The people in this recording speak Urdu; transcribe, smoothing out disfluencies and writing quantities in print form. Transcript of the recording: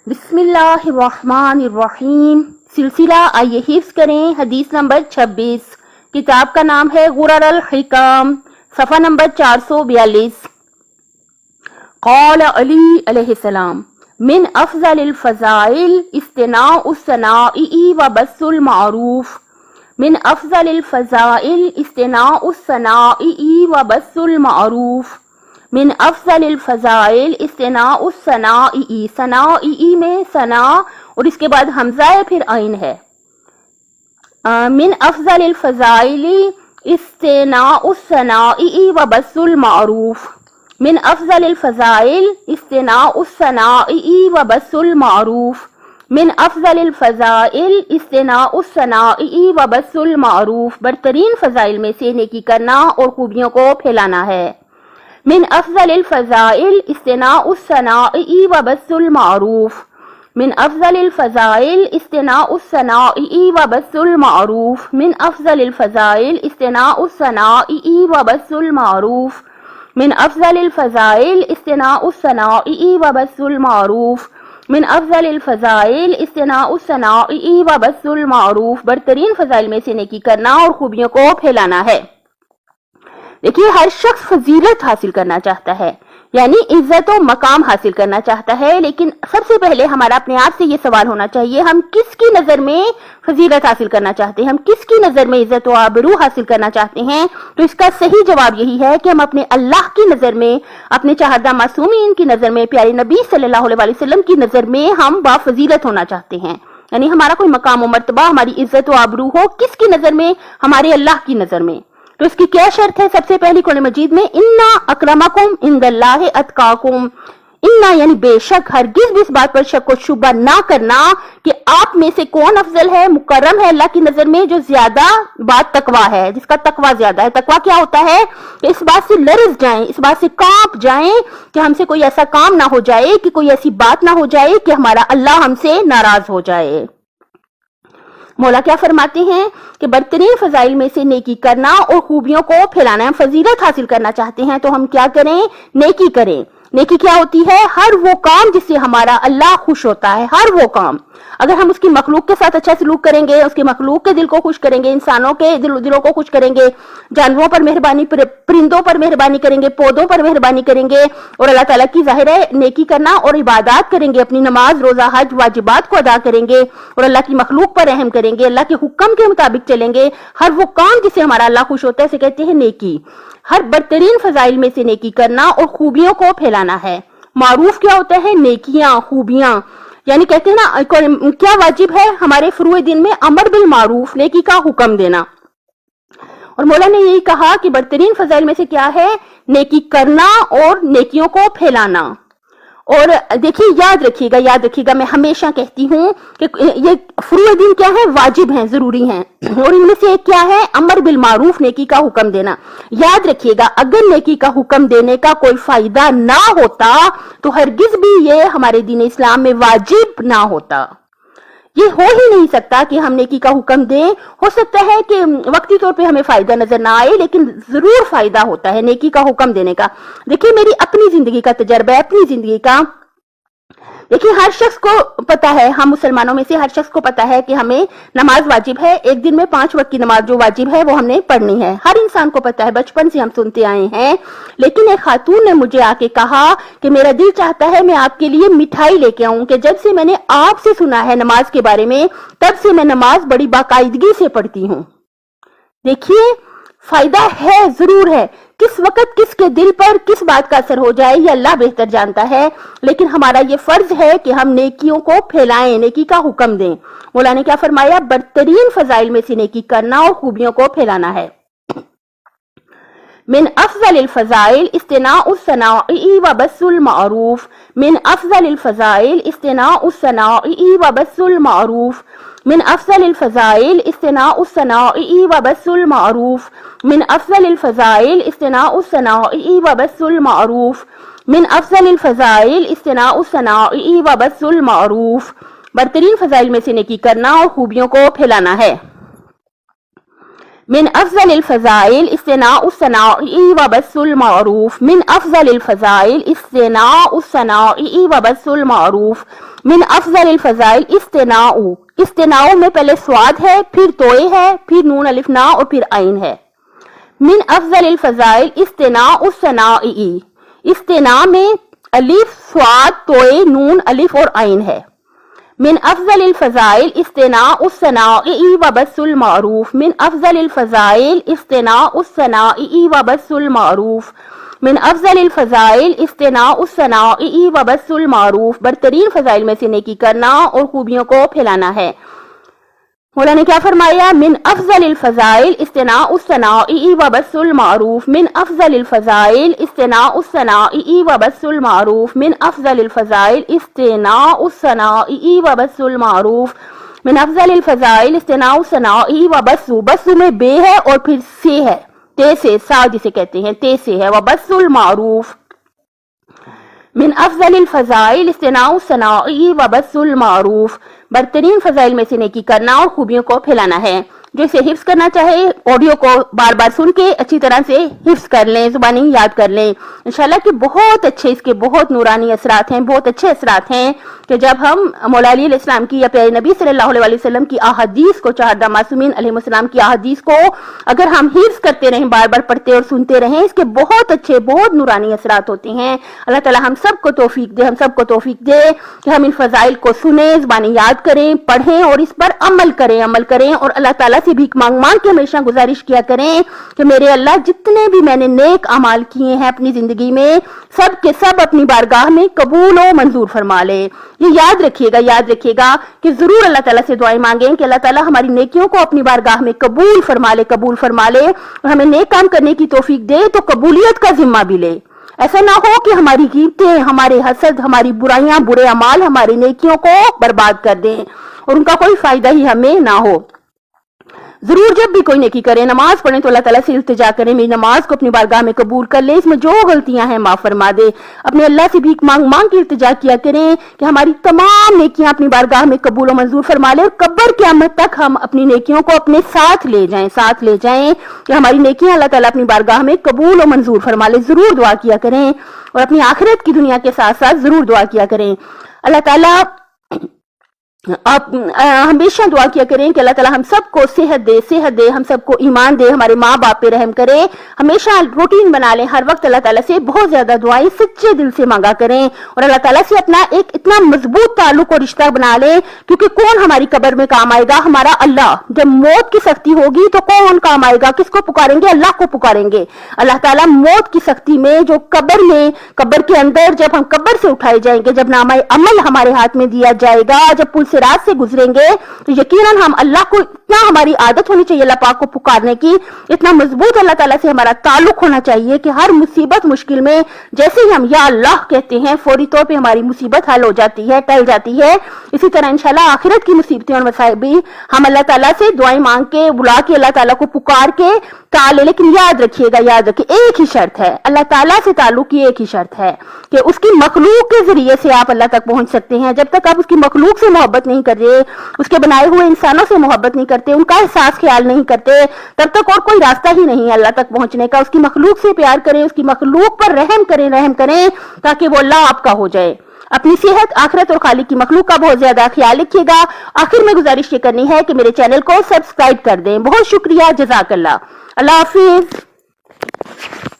بسم اللہ الرحمن الرحیم. سلسلہ آئیے حفظ کریں. حدیث نمبر 26. کتاب کا نام ہے غرر الحکام. صفحہ نمبر 442. قال علی علیہ السلام: من افضل الفضائل استناء الصنائع وبث المعروف. من افضل الفضائل استناء الصنائع وبث المعروف. من افضل الفضائل استناء الصنائع. صنائع میں صنا اور اس کے بعد حمزہ ہے پھر عین ہے. من افضل الفضائل استناء الصنائع وبث المعروف. من افضل الفضائل استناء الصنائع وبث المعروف. من افضل الفضائل استناء الصنائع وبث المعروف. برترین فضائل میں سے نیکی کرنا اور خوبیوں کو پھیلانا ہے. من افضل الفضائل استناء الصنائع وبث المعروف. من افضل الفضائل استناء الصنائع وبث المعروف. من افضل الفضائل استناء الصنائع وبث المعروف. من افضل الفضائل استناء الصنائع وبث المعروف. من افضل الفضائل استناء الصنائع وبث المعروف. برترین فضائل میں سے نیکی کرنا اور خوبیوں کو پھیلانا ہے. دیکھیے، ہر شخص فضیلت حاصل کرنا چاہتا ہے، یعنی عزت و مقام حاصل کرنا چاہتا ہے، لیکن سب سے پہلے ہمارا اپنے آپ سے یہ سوال ہونا چاہیے، ہم کس کی نظر میں فضیلت حاصل کرنا چاہتے ہیں، ہم کس کی نظر میں عزت و آبرو حاصل کرنا چاہتے ہیں؟ تو اس کا صحیح جواب یہی ہے کہ ہم اپنے اللہ کی نظر میں، اپنے چاہردہ معصومین کی نظر میں، پیارے نبی صلی اللہ علیہ وسلم کی نظر میں ہم بافضیلت ہونا چاہتے ہیں. یعنی ہمارا کوئی مقام و مرتبہ، ہماری عزت و آبرو ہو کس کی نظر میں؟ ہمارے اللہ کی نظر میں. تو اس کی کیا شرط ہے؟ سب سے پہلی قرآن مجید میں انا اکرمکم عند اللہ اتقاکم. انا یعنی بے شک، ہرگز بھی اس بات پر شک و شبہ نہ کرنا کہ آپ میں سے کون افضل ہے، مکرم ہے اللہ کی نظر میں، جو زیادہ بات تقویٰ ہے، جس کا تقویٰ زیادہ ہے. تقویٰ کیا ہوتا ہے؟ کہ اس بات سے لرز جائیں، اس بات سے کانپ جائیں کہ ہم سے کوئی ایسا کام نہ ہو جائے، کہ کوئی ایسی بات نہ ہو جائے کہ ہمارا اللہ ہم سے ناراض ہو جائے. مولا کیا فرماتے ہیں کہ برترین فضائل میں سے نیکی کرنا اور خوبیوں کو پھیلانا. ہم فضیلت حاصل کرنا چاہتے ہیں تو ہم کیا کریں؟ نیکی کریں. نیکی کیا ہوتی ہے؟ ہر وہ کام جس سے ہمارا اللہ خوش ہوتا ہے. ہر وہ کام اگر ہم اس کی مخلوق کے ساتھ اچھا سلوک کریں گے، اس کی مخلوق کے دل کو خوش کریں گے، انسانوں کے دلوں کو خوش کریں گے، جانوروں پر مہربانی، پرندوں پر مہربانی کریں گے، پودوں پر مہربانی کریں گے، اور اللہ تعالیٰ کی ظاہر ہے نیکی کرنا اور عبادات کریں گے، اپنی نماز، روزہ، حج، واجبات کو ادا کریں گے، اور اللہ کی مخلوق پر رحم کریں گے، اللہ کے حکم کے مطابق چلیں گے. ہر وہ کام جس سے ہمارا اللہ خوش ہوتا ہے اسے کہتے ہیں نیکی. ہر برترین فضائل میں سے نیکی کرنا اور خوبیوں کو پھیلانا ہے. معروف کیا ہوتا ہے؟ نیکیاں، خوبیاں. یعنی کہتے ہیں نا، کیا واجب ہے ہمارے فروع دین میں؟ امر بالمعروف، نیکی کا حکم دینا. اور مولا نے یہی کہا کہ برترین فضائل میں سے کیا ہے؟ نیکی کرنا اور نیکیوں کو پھیلانا. اور دیکھیے، یاد رکھیے گا، میں ہمیشہ کہتی ہوں کہ یہ فروع دین کیا ہے؟ واجب ہیں، ضروری ہیں، اور ان میں سے ایک کیا ہے؟ امر بالمعروف، نیکی کا حکم دینا. یاد رکھیے گا، اگر نیکی کا حکم دینے کا کوئی فائدہ نہ ہوتا تو ہرگز بھی یہ ہمارے دین اسلام میں واجب نہ ہوتا. یہ ہو ہی نہیں سکتا کہ ہم نیکی کا حکم دیں. ہو سکتا ہے کہ وقتی طور پہ ہمیں فائدہ نظر نہ آئے، لیکن ضرور فائدہ ہوتا ہے نیکی کا حکم دینے کا. دیکھیے، میری اپنی زندگی کا تجربہ ہے، اپنی زندگی کا. دیکھیے، ہر شخص کو پتا ہے، ہم مسلمانوں میں سے ہر شخص کو پتا ہے کہ ہمیں نماز واجب ہے. ایک دن میں 5 وقت کی نماز جو واجب ہے وہ ہم نے پڑھنی ہے. ہر انسان کو پتا ہے، بچپن سے ہم سنتے آئے ہیں. لیکن ایک خاتون نے مجھے آ کے کہا کہ میرا دل چاہتا ہے میں آپ کے لیے مٹھائی لے کے آؤں، کہ جب سے میں نے آپ سے سنا ہے نماز کے بارے میں، تب سے میں نماز بڑی باقاعدگی سے پڑھتی ہوں. دیکھیے، فائدہ ہے، ضرور ہے. کس وقت کس کے دل پر کس بات کا اثر ہو جائے یہ اللہ بہتر جانتا ہے، لیکن ہمارا یہ فرض ہے کہ ہم نیکیوں کو پھیلائیں، نیکی کا حکم دیں. مولا نے کیا فرمایا؟ برترین فضائل میں سے نیکی کرنا اور خوبیوں کو پھیلانا ہے. من افضل الفضائل استناء الصنائع وبث المعروف. من افضل الفضائل استناء الصنائع وبث المعروف. من افضل الفضائل استناء الصنائع وبث المعروف. من افضل الفضائل استناء الصنائع وبث المعروف. من افضل الفضائل استناء الصنائع وبث المعروف. برترین فضائل میں سے نیکی کرنا اور خوبیوں کو پھیلانا ہے. من افضل الفضائل استناء الصنائع وبث المعروف. من افضل الفضائل استناء الصنائع وبث المعروف. من افضل الفضائل استناؤ، استناؤ میں پہلے سواد ہے، پھر توئے ہے، پھر نون الف نا اور پھر عین ہے. من افضل الفضائل استناء الصنائع، استناء میں الف سواد توئے نون الف اور عین ہے. من افضل الفضائل استناء الصنائع وبث المعروف، من افضل الفضائل استناء الصنائع وبث المعروف، من افضل الفضائل استناء الصنائع وبث المعروف، برترین فضائل میں سے نیکی کرنا اور خوبیوں کو پھیلانا ہے. مولا نے کیا فرمایا؟ من افضل الفضائل استناء الصنائع وبث المعروف، من افضل الفضائل استناء الصنائع وبث المعروف، من افضل الفضائل استناء الصنائع وبث المعروف، من افضل الفضائل استناء الصنائع وبث، بث میں بے ہے اور پھر سے ہے، تے سے، سا جسے کہتے ہیں تے سے ہے، وبث المعروف. من افضل الفضائل استناء الصنائع وبث المعروف، برترین فضائل میں سے نیکی کرنا اور خوبیوں کو پھیلانا ہے. جو اسے حفظ کرنا چاہے آڈیو کو بار بار سن کے اچھی طرح سے حفظ کر لیں، زبانی یاد کر لیں. انشاءاللہ کہ بہت اچھے اس کے بہت نورانی اثرات ہیں، بہت اچھے اثرات ہیں کہ جب ہم مولا علی علیہ السلام کی یا پیارے نبی صلی اللہ علیہ وسلم کی احادیث کو، چہاردہ معصومین علیہ السلام کی احادیث کو اگر ہم حفظ کرتے رہیں، بار بار پڑھتے اور سنتے رہیں، اس کے بہت اچھے بہت نورانی اثرات ہوتے ہیں. اللہ تعالی ہم سب کو توفیق دے، ہم سب کو توفیق دے کہ ہم ان فضائل کو سنیں، زبانی یاد کریں، پڑھیں اور اس پر عمل کریں اور اللہ تعالیٰ سے بھیک مانگ کے ہمیشہ گزارش کیا کریں کہ میرے اللہ جتنے بھی میں نے نیک اعمال کیے ہیں اپنی زندگی میں، سب کے سب اپنی بارگاہ میں قبول و منظور فرما لے. یہ یاد رکھیے گا کہ ضرور اللہ تعالیٰ سے دعائیں مانگیں کہ اللہ تعالیٰ ہماری نیکیوں کو اپنی بارگاہ میں قبول فرما لے اور ہمیں نیک کام کرنے کی توفیق دے تو قبولیت کا ذمہ بھی لے. ایسا نہ ہو کہ ہماری غیبتیں، ہمارے حسد، ہماری برائیاں، برے اعمال ہماری نیکیوں کو برباد کر دیں اور ان کا کوئی فائدہ ہی ہمیں نہ ہو. ضرور جب بھی کوئی نیکی کرے، نماز پڑھیں تو اللہ تعالیٰ سے التجا کریں میری نماز کو اپنی بارگاہ میں قبول کر لے، اس میں جو غلطیاں ہیں معاف فرما دے. اپنے اللہ سے بھیک مانگ کے التجا کیا کریں کہ ہماری تمام نیکیاں اپنی بارگاہ میں قبول و منظور فرما لے اور قبر قیامت تک ہم اپنی نیکیوں کو اپنے ساتھ لے جائیں کہ ہماری نیکیاں اللہ تعالیٰ اپنی بارگاہ میں قبول و منظور فرما لے. ضرور دعا کیا کریں اور اپنی آخرت کی دنیا کے ساتھ ساتھ ضرور دعا کیا کریں. اللہ تعالیٰ آپ ہمیشہ دعا کیا کریں کہ اللہ تعالیٰ ہم سب کو صحت دے، ہم سب کو ایمان دے، ہمارے ماں باپ پہ رحم کرے. ہمیشہ روٹین بنا لیں، ہر وقت اللہ تعالیٰ سے بہت زیادہ دعائیں سچے دل سے مانگا کریں اور اللہ تعالیٰ سے اپنا ایک اتنا مضبوط تعلق اور رشتہ بنا لیں کیونکہ کون ہماری قبر میں کام آئے گا؟ ہمارا اللہ. جب موت کی سختی ہوگی تو کون کام آئے گا؟ کس کو پکاریں گے؟ اللہ کو پکاریں گے. اللہ تعالیٰ موت کی سختی میں جو قبر کے اندر جب ہم قبر سے اٹھائے جائیں گے، جب نامہ عمل ہمارے ہاتھ میں دیا جائے گا، جب پل صراط سے گزریں گے تو یقیناً ہم اللہ کو اتنا، ہماری عادت ہونی چاہیے اللہ پاک کو پکارنے کی، اتنا مضبوط اللہ تعالیٰ سے ہمارا تعلق ہونا چاہیے کہ ہر مصیبت مشکل میں جیسے ہی ہم یا اللہ کہتے ہیں فوری طور پہ ہماری مصیبت حل ہو جاتی ہے، ٹل جاتی ہے. اسی طرح انشاءاللہ آخرت کی مصیبتیں اور مصائب بھی ہم اللہ تعالیٰ سے دعائیں مانگ کے، بلا کے، اللہ تعالیٰ کو پکار کے ٹال لیں. لیکن یاد رکھیے ایک ہی شرط ہے، اللہ تعالیٰ سے تعلق کی ایک ہی شرط ہے کہ اس کی مخلوق کے ذریعے سے آپ اللہ تک پہنچ سکتے ہیں. جب تک آپ اس کی مخلوق سے محبت نہیں کر رہے، اس کے بنائے ہوئے انسانوں سے محبت نہیں کرتے، ان کا احساس خیال نہیں کرتے، تب تک اور کوئی راستہ ہی نہیں ہے اللہ تک پہنچنے کا. اس کی مخلوق سے پیار کریں، اس کی مخلوق پر رحم کریں تاکہ وہ اللہ آپ کا ہو جائے. اپنی صحت، آخرت اور خالق کی مخلوق کا بہت زیادہ خیال رکھیے گا. آخر میں گزارش یہ کرنی ہے کہ میرے چینل کو سبسکرائب کر دیں. بہت شکریہ، جزاک اللہ. اللہ حافظ.